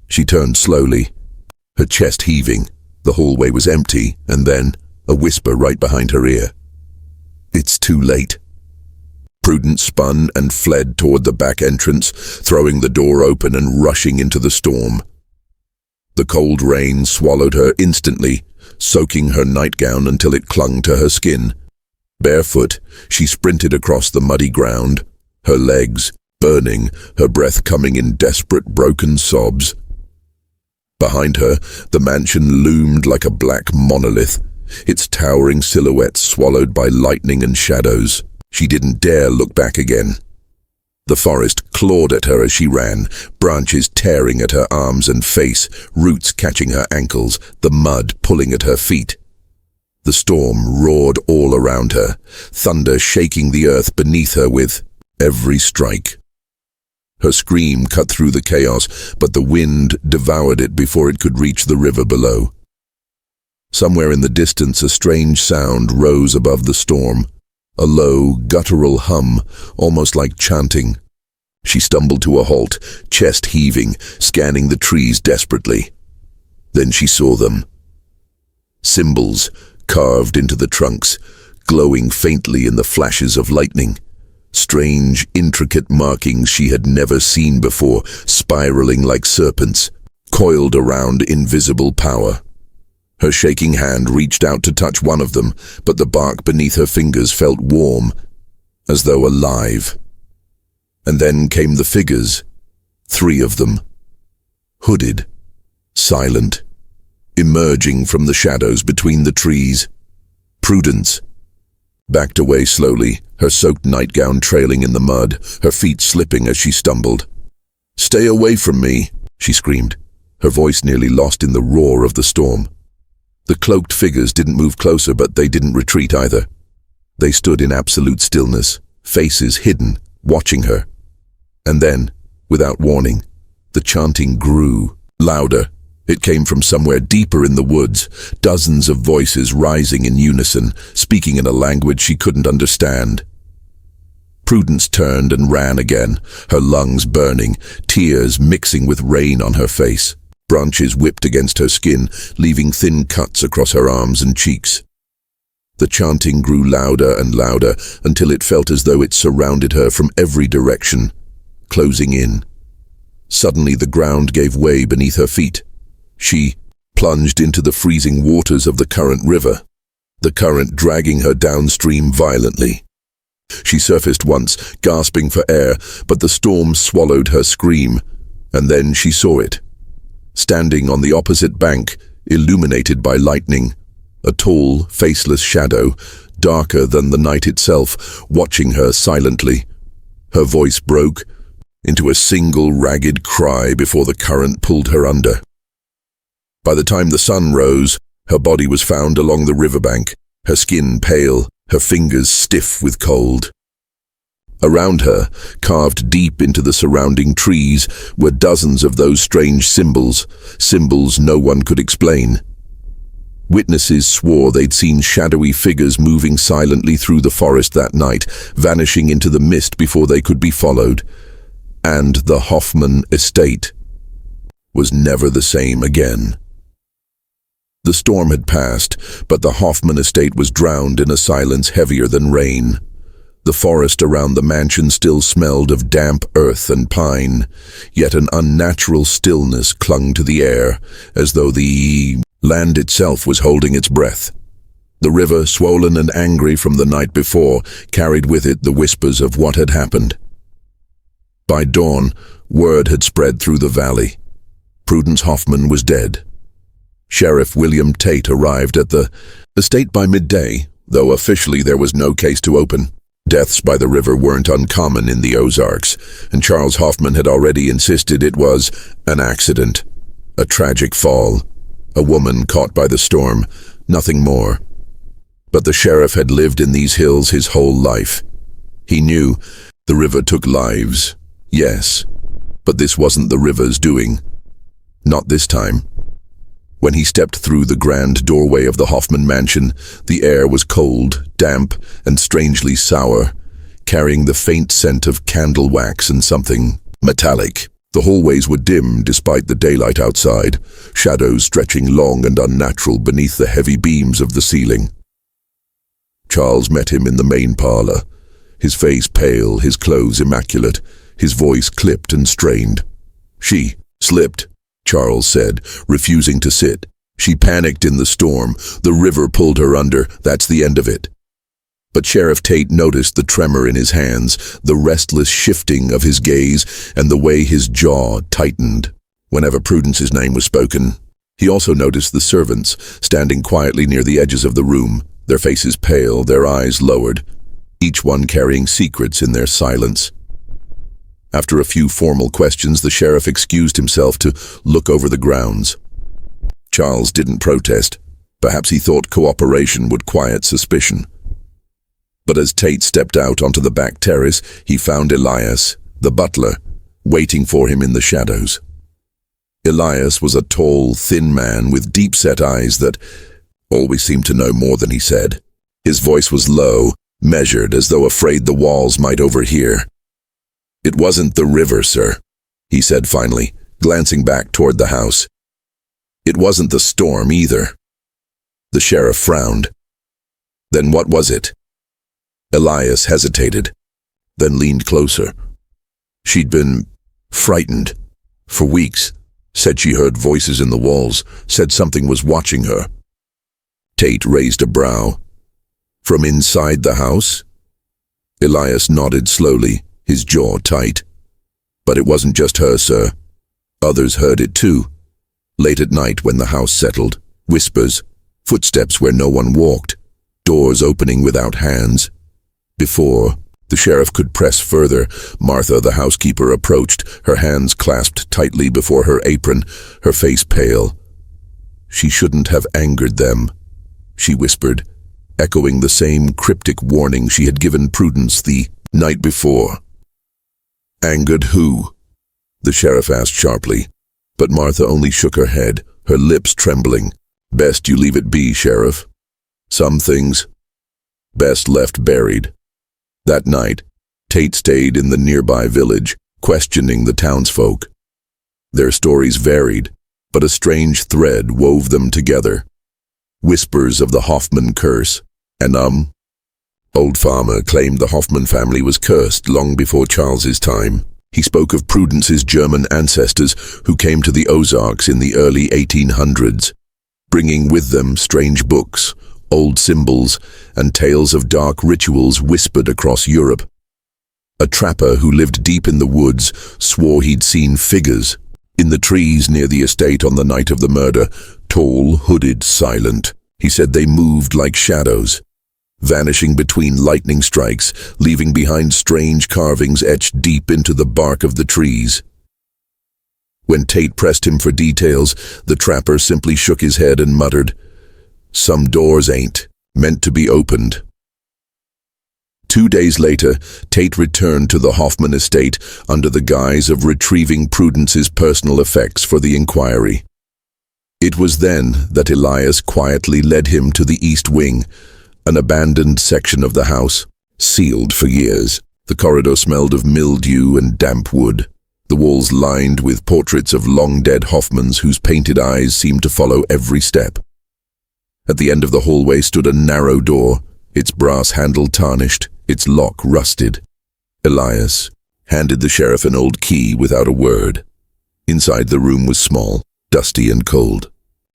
She turned slowly, her chest heaving. The hallway was empty, and then a whisper right behind her ear. "It's too late." Prudence spun and fled toward the back entrance, throwing the door open and rushing into the storm. The cold rain swallowed her instantly, soaking her nightgown until it clung to her skin. Barefoot, she sprinted across the muddy ground, her legs burning, her breath coming in desperate, broken sobs. Behind her, the mansion loomed like a black monolith, its towering silhouette swallowed by lightning and shadows. She didn't dare look back again. The forest clawed at her as she ran, branches tearing at her arms and face, roots catching her ankles, the mud pulling at her feet. The storm roared all around her, thunder shaking the earth beneath her with every strike. Her scream cut through the chaos, but the wind devoured it before it could reach the river below. Somewhere in the distance, a strange sound rose above the storm, a low, guttural hum, almost like chanting. She stumbled to a halt, chest heaving, scanning the trees desperately. Then she saw them. Symbols carved into the trunks, glowing faintly in the flashes of lightning. Strange, intricate markings she had never seen before, spiraling like serpents, coiled around invisible power. Her shaking hand reached out to touch one of them, but the bark beneath her fingers felt warm, as though alive. And then came the figures, 3 of them, hooded, silent, emerging from the shadows between the trees. Prudence backed away slowly, her soaked nightgown trailing in the mud, her feet slipping as she stumbled. "Stay away from me," she screamed, her voice nearly lost in the roar of the storm. The cloaked figures didn't move closer, but they didn't retreat either. They stood in absolute stillness, faces hidden, watching her. And then, without warning, the chanting grew, louder. It came from somewhere deeper in the woods, dozens of voices rising in unison, speaking in a language she couldn't understand. Prudence turned and ran again, her lungs burning, tears mixing with rain on her face. Branches whipped against her skin, leaving thin cuts across her arms and cheeks. The chanting grew louder and louder until it felt as though it surrounded her from every direction, closing in. Suddenly the ground gave way beneath her feet. She plunged into the freezing waters of the current river, the current dragging her downstream violently. She surfaced once, gasping for air, but the storm swallowed her scream, and then she saw it. Standing on the opposite bank, illuminated by lightning, a tall, faceless shadow, darker than the night itself, watching her silently. Her voice broke into a single ragged cry before the current pulled her under. By the time the sun rose, her body was found along the riverbank, her skin pale, her fingers stiff with cold. Around her, carved deep into the surrounding trees, were dozens of those strange symbols no one could explain. Witnesses swore they'd seen shadowy figures moving silently through the forest that night, vanishing into the mist before they could be followed. And the Hoffman Estate was never the same again. The storm had passed, but the Hoffman Estate was drowned in a silence heavier than rain. The forest around the mansion still smelled of damp earth and pine, yet an unnatural stillness clung to the air, as though the land itself was holding its breath. The river, swollen and angry from the night before, carried with it the whispers of what had happened. By dawn, word had spread through the valley. Prudence Hoffman was dead. Sheriff William Tate arrived at the estate by midday, though officially there was no case to open. Deaths by the river weren't uncommon in the Ozarks, and Charles Hoffman had already insisted it was an accident, a tragic fall, a woman caught by the storm, nothing more. But the sheriff had lived in these hills his whole life. He knew the river took lives, yes, but this wasn't the river's doing. Not this time. When he stepped through the grand doorway of the Hoffman mansion, the air was cold, damp, and strangely sour, carrying the faint scent of candle wax and something metallic. The hallways were dim despite the daylight outside, shadows stretching long and unnatural beneath the heavy beams of the ceiling. Charles met him in the main parlor, his face pale, his clothes immaculate, his voice clipped and strained. "She slipped," Charles said, refusing to sit. "She panicked in the storm. The river pulled her under. That's the end of it." But Sheriff Tate noticed the tremor in his hands, the restless shifting of his gaze, and the way his jaw tightened whenever Prudence's name was spoken. He also noticed the servants, standing quietly near the edges of the room, their faces pale, their eyes lowered, each one carrying secrets in their silence. After a few formal questions, the sheriff excused himself to look over the grounds. Charles didn't protest. Perhaps he thought cooperation would quiet suspicion. But as Tate stepped out onto the back terrace, he found Elias, the butler, waiting for him in the shadows. Elias was a tall, thin man with deep-set eyes that always seemed to know more than he said. His voice was low, measured, as though afraid the walls might overhear. "It wasn't the river, sir," he said finally, glancing back toward the house. "It wasn't the storm either." The sheriff frowned. "Then what was it?" Elias hesitated, then leaned closer. She'd been frightened for weeks, said she heard voices in the walls, said something was watching her. Tate raised a brow. "From inside the house?" Elias nodded slowly, his jaw tight. "But it wasn't just her, sir. Others heard it too. Late at night when the house settled, whispers, footsteps where no one walked, doors opening without hands." Before the sheriff could press further, Martha, the housekeeper, approached, her hands clasped tightly before her apron, her face pale. "She shouldn't have angered them," she whispered, echoing the same cryptic warning she had given Prudence the night before. "Angered who?" the sheriff asked sharply, but Martha only shook her head, her lips trembling. "Best you leave it be, Sheriff. Some things best left buried." That night, Tate stayed in the nearby village, questioning the townsfolk. Their stories varied, but a strange thread wove them together. Whispers of the Hoffman curse, and old farmer claimed the Hoffman family was cursed long before Charles's time. He spoke of Prudence's German ancestors who came to the Ozarks in the early 1800s, bringing with them strange books, old symbols, and tales of dark rituals whispered across Europe. A trapper who lived deep in the woods swore he'd seen figures in the trees near the estate on the night of the murder, tall, hooded, silent. He said they moved like shadows, vanishing between lightning strikes, leaving behind strange carvings etched deep into the bark of the trees. When Tate pressed him for details, the trapper simply shook his head and muttered, "Some doors ain't meant to be opened." 2 days later, Tate returned to the Hoffman Estate under the guise of retrieving Prudence's personal effects for the inquiry. It was then that Elias quietly led him to the East Wing, an abandoned section of the house, sealed for years. The corridor smelled of mildew and damp wood, the walls lined with portraits of long-dead Hoffmans whose painted eyes seemed to follow every step. At the end of the hallway stood a narrow door, its brass handle tarnished, its lock rusted. Elias handed the sheriff an old key without a word. Inside the room was small, dusty and cold.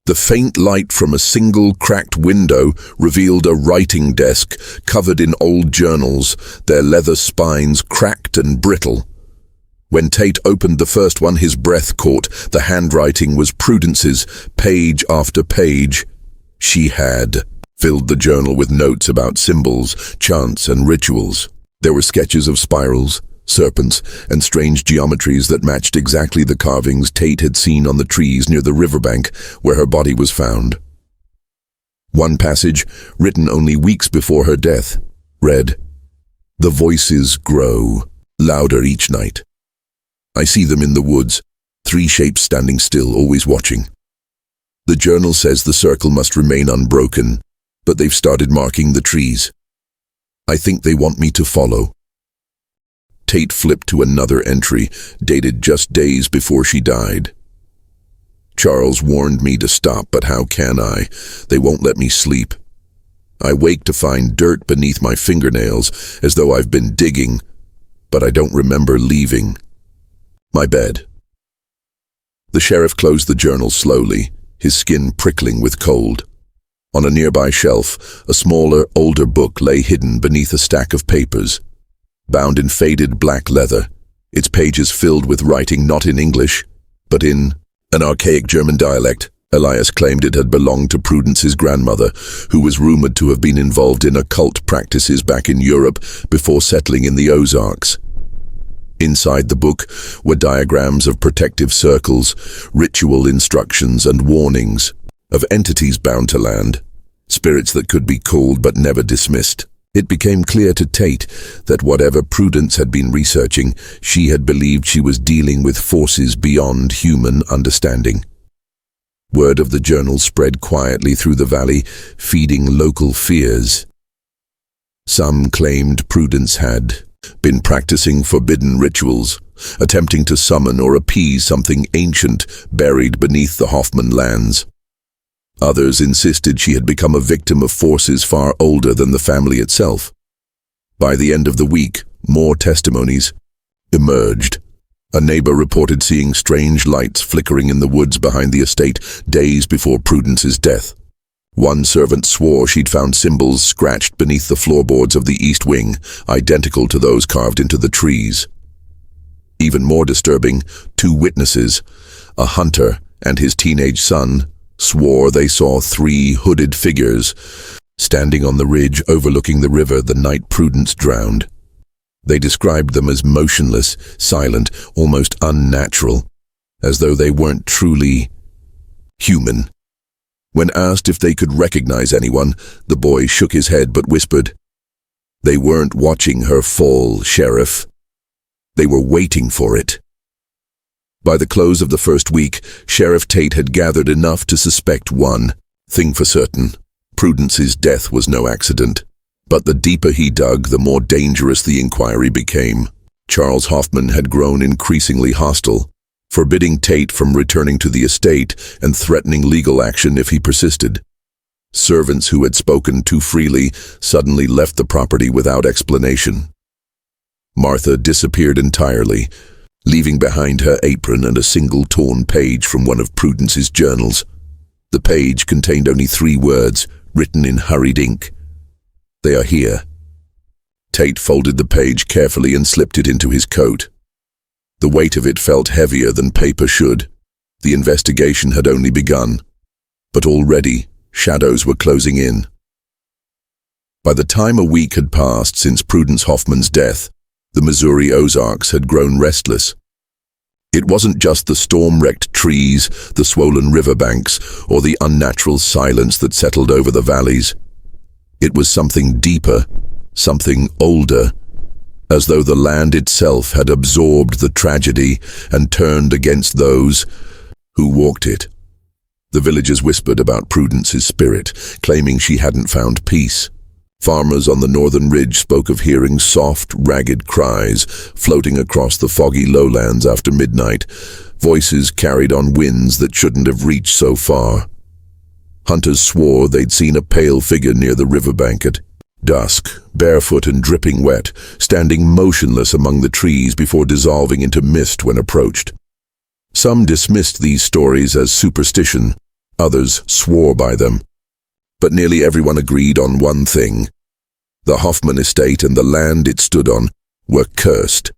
The faint light from a single cracked window revealed a writing desk covered in old journals, their leather spines cracked and brittle. When Tate opened the first one, his breath caught. The handwriting was Prudence's, page after page. She had filled the journal with notes about symbols, chants, and rituals. There were sketches of spirals, serpents, and strange geometries that matched exactly the carvings Tate had seen on the trees near the riverbank where her body was found. One passage, written only weeks before her death, read, "The voices grow, louder each night. I see them in the woods, 3 shapes standing still, always watching. The journal says the circle must remain unbroken, but they've started marking the trees. I think they want me to follow." Tate flipped to another entry, dated just days before she died. "Charles warned me to stop, but how can I? They won't let me sleep. I wake to find dirt beneath my fingernails, as though I've been digging, but I don't remember leaving. My bed." The sheriff closed the journal slowly, his skin prickling with cold. On a nearby shelf, a smaller, older book lay hidden beneath a stack of papers. Bound in faded black leather, its pages filled with writing not in English, but in an archaic German dialect. Elias claimed it had belonged to Prudence's grandmother, who was rumored to have been involved in occult practices back in Europe before settling in the Ozarks. Inside the book were diagrams of protective circles, ritual instructions and warnings of entities bound to land, spirits that could be called but never dismissed. It became clear to Tate that whatever Prudence had been researching, she had believed she was dealing with forces beyond human understanding. Word of the journal spread quietly through the valley, feeding local fears. Some claimed Prudence had been practicing forbidden rituals, attempting to summon or appease something ancient buried beneath the Hoffman lands. Others insisted she had become a victim of forces far older than the family itself. By the end of the week, more testimonies emerged. A neighbor reported seeing strange lights flickering in the woods behind the estate days before Prudence's death. One servant swore she'd found symbols scratched beneath the floorboards of the East Wing, identical to those carved into the trees. Even more disturbing, 2 witnesses, a hunter and his teenage son, swore they saw 3 hooded figures standing on the ridge overlooking the river the night Prudence drowned. They described them as motionless, silent, almost unnatural, as though they weren't truly human. When asked if they could recognize anyone, the boy shook his head but whispered, "They weren't watching her fall, Sheriff. They were waiting for it." By the close of the first week, Sheriff Tate had gathered enough to suspect one thing for certain. Prudence's death was no accident. But the deeper he dug, the more dangerous the inquiry became. Charles Hoffman had grown increasingly hostile, forbidding Tate from returning to the estate and threatening legal action if he persisted. Servants who had spoken too freely suddenly left the property without explanation. Martha disappeared entirely, leaving behind her apron and a single torn page from one of Prudence's journals. The page contained only 3 words, written in hurried ink. "They are here." Tate folded the page carefully and slipped it into his coat. The weight of it felt heavier than paper should. The investigation had only begun, but already shadows were closing in. By the time a week had passed since Prudence Hoffman's death, the Missouri Ozarks had grown restless. It wasn't just the storm-wrecked trees, the swollen riverbanks, or the unnatural silence that settled over the valleys. It was something deeper, something older, as though the land itself had absorbed the tragedy and turned against those who walked it. The villagers whispered about Prudence's spirit, claiming she hadn't found peace. Farmers on the northern ridge spoke of hearing soft, ragged cries floating across the foggy lowlands after midnight, voices carried on winds that shouldn't have reached so far. Hunters swore they'd seen a pale figure near the riverbank at dusk, barefoot and dripping wet, standing motionless among the trees before dissolving into mist when approached. Some dismissed these stories as superstition, others swore by them. But nearly everyone agreed on one thing. The Hoffman Estate and the land it stood on were cursed.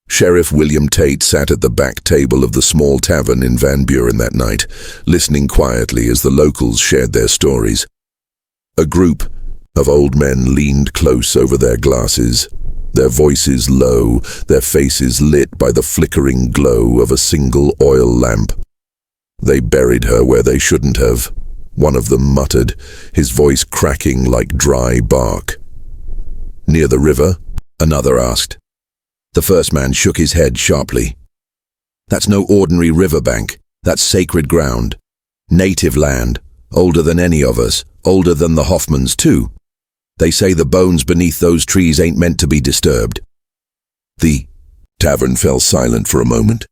Sheriff William Tate sat at the back table of the small tavern in Van Buren that night, listening quietly as the locals shared their stories. A group of old men leaned close over their glasses, their voices low, their faces lit by the flickering glow of a single oil lamp. "They buried her where they shouldn't have," one of them muttered, his voice cracking like dry bark. "Near the river?" another asked. The first man shook his head sharply. "That's no ordinary riverbank. That's sacred ground. Native land, older than any of us, older than the Hoffmans too. They say the bones beneath those trees ain't meant to be disturbed." The tavern fell silent for a moment,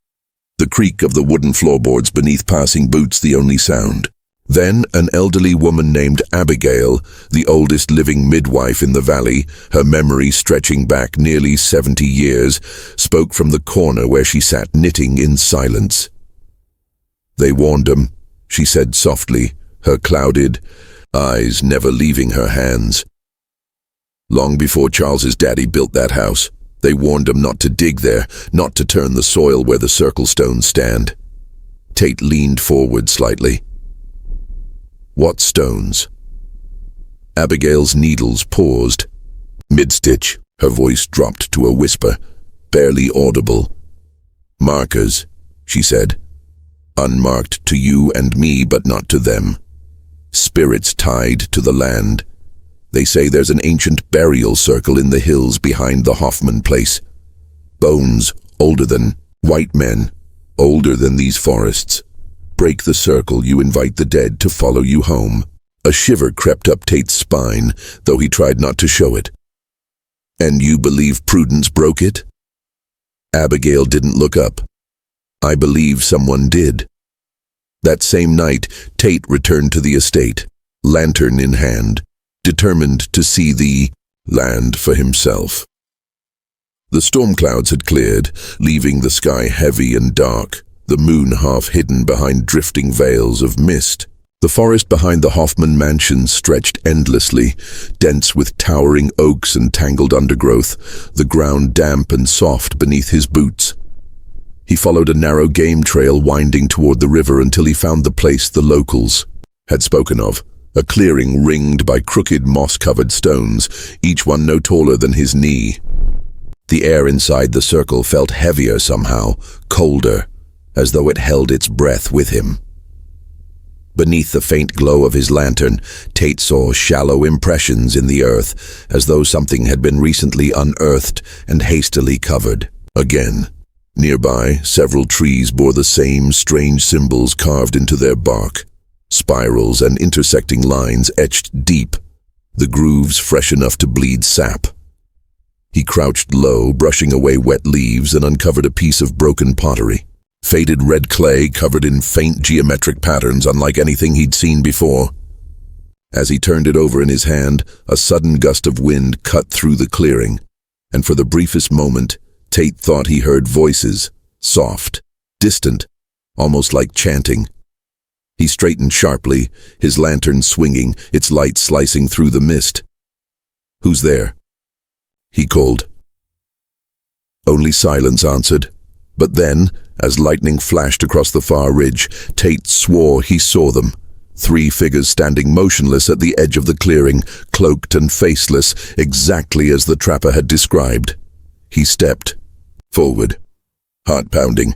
the creak of the wooden floorboards beneath passing boots the only sound. Then an elderly woman named Abigail, the oldest living midwife in the valley, her memory stretching back nearly 70 years, spoke from the corner where she sat knitting in silence. "They warned 'em," she said softly, her clouded eyes never leaving her hands. "Long before Charles's daddy built that house, they warned 'em not to dig there, not to turn the soil where the circle stones stand." Tate leaned forward slightly. "What stones?" Abigail's needles paused. Mid-stitch, her voice dropped to a whisper, barely audible. "Markers," she said. "Unmarked to you and me, but not to them. Spirits tied to the land. They say there's an ancient burial circle in the hills behind the Hoffman place. Bones older than white men, older than these forests. Break the circle, you invite the dead to follow you home." A shiver crept up Tate's spine, though he tried not to show it. "And you believe Prudence broke it?" Abigail didn't look up. "I believe someone did." That same night, Tate returned to the estate, lantern in hand, determined to see the land for himself. The storm clouds had cleared, leaving the sky heavy and dark, the moon half hidden behind drifting veils of mist. The forest behind the Hoffman mansion stretched endlessly, dense with towering oaks and tangled undergrowth, the ground damp and soft beneath his boots. He followed a narrow game trail winding toward the river until he found the place the locals had spoken of, a clearing ringed by crooked moss-covered stones, each one no taller than his knee. The air inside the circle felt heavier somehow, colder, as though it held its breath with him. Beneath the faint glow of his lantern, Tate saw shallow impressions in the earth, as though something had been recently unearthed and hastily covered. Again, nearby, several trees bore the same strange symbols carved into their bark, spirals and intersecting lines etched deep, the grooves fresh enough to bleed sap. He crouched low, brushing away wet leaves, and uncovered a piece of broken pottery. Faded red clay covered in faint geometric patterns unlike anything he'd seen before. As he turned it over in his hand, a sudden gust of wind cut through the clearing, and for the briefest moment, Tate thought he heard voices, soft, distant, almost like chanting. He straightened sharply, his lantern swinging, its light slicing through the mist. "Who's there?" he called. Only silence answered, but then, as lightning flashed across the far ridge, Tate swore he saw them. 3 figures standing motionless at the edge of the clearing, cloaked and faceless, exactly as the trapper had described. He stepped forward, heart pounding.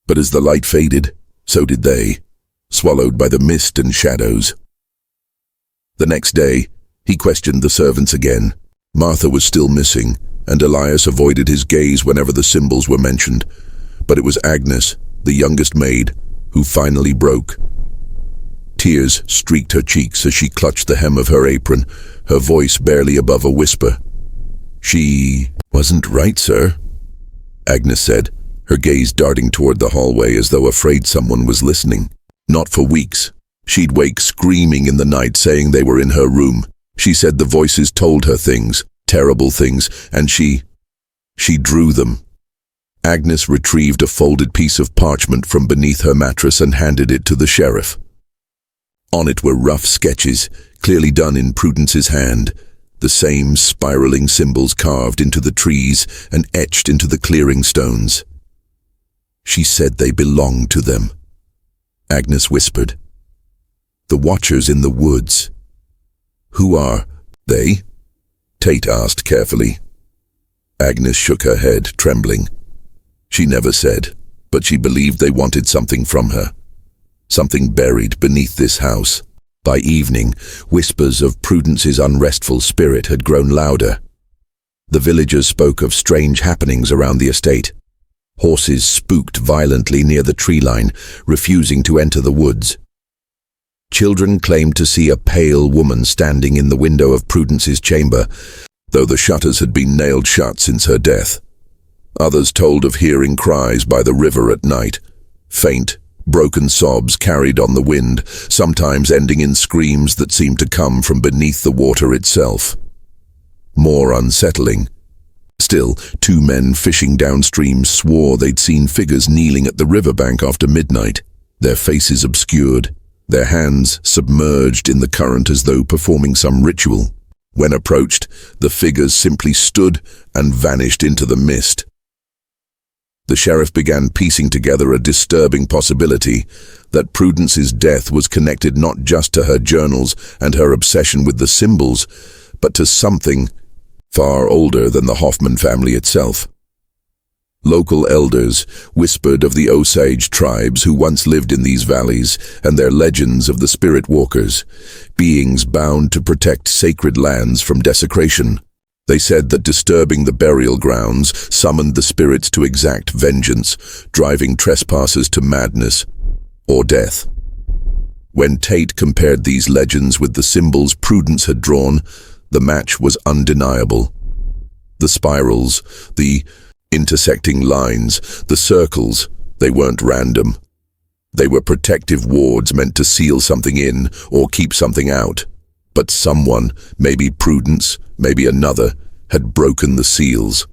But as the light faded, so did they, swallowed by the mist and shadows. The next day, he questioned the servants again. Martha was still missing, and Elias avoided his gaze whenever the symbols were mentioned. But it was Agnes, the youngest maid, who finally broke. Tears streaked her cheeks as she clutched the hem of her apron, her voice barely above a whisper. "She wasn't right, sir," Agnes said, her gaze darting toward the hallway as though afraid someone was listening. Not for weeks. She'd wake screaming in the night saying they were in her room. She said the voices told her things, terrible things, and she drew them. Agnes retrieved a folded piece of parchment from beneath her mattress and handed it to the sheriff. On it were rough sketches, clearly done in Prudence's hand, the same spiraling symbols carved into the trees and etched into the clearing stones. She said they belonged to them. Agnes whispered. "The Watchers in the woods." "Who are they?" Tate asked carefully. Agnes shook her head, trembling. She never said, but she believed they wanted something from her. Something buried beneath this house. By evening, whispers of Prudence's unrestful spirit had grown louder. The villagers spoke of strange happenings around the estate. Horses spooked violently near the tree line, refusing to enter the woods. Children claimed to see a pale woman standing in the window of Prudence's chamber, though the shutters had been nailed shut since her death. Others told of hearing cries by the river at night, faint, broken sobs carried on the wind, sometimes ending in screams that seemed to come from beneath the water itself. More unsettling. Still, 2 men fishing downstream swore they'd seen figures kneeling at the riverbank after midnight, their faces obscured, their hands submerged in the current as though performing some ritual. When approached, the figures simply stood and vanished into the mist. The sheriff began piecing together a disturbing possibility that Prudence's death was connected not just to her journals and her obsession with the symbols, but to something far older than the Hoffman family itself. Local elders whispered of the Osage tribes who once lived in these valleys and their legends of the spirit walkers, beings bound to protect sacred lands from desecration. They said that disturbing the burial grounds summoned the spirits to exact vengeance, driving trespassers to madness or death. When Tate compared these legends with the symbols Prudence had drawn, the match was undeniable. The spirals, the intersecting lines, the circles, they weren't random. They were protective wards meant to seal something in or keep something out. But someone, maybe Prudence, maybe another, had broken the seals.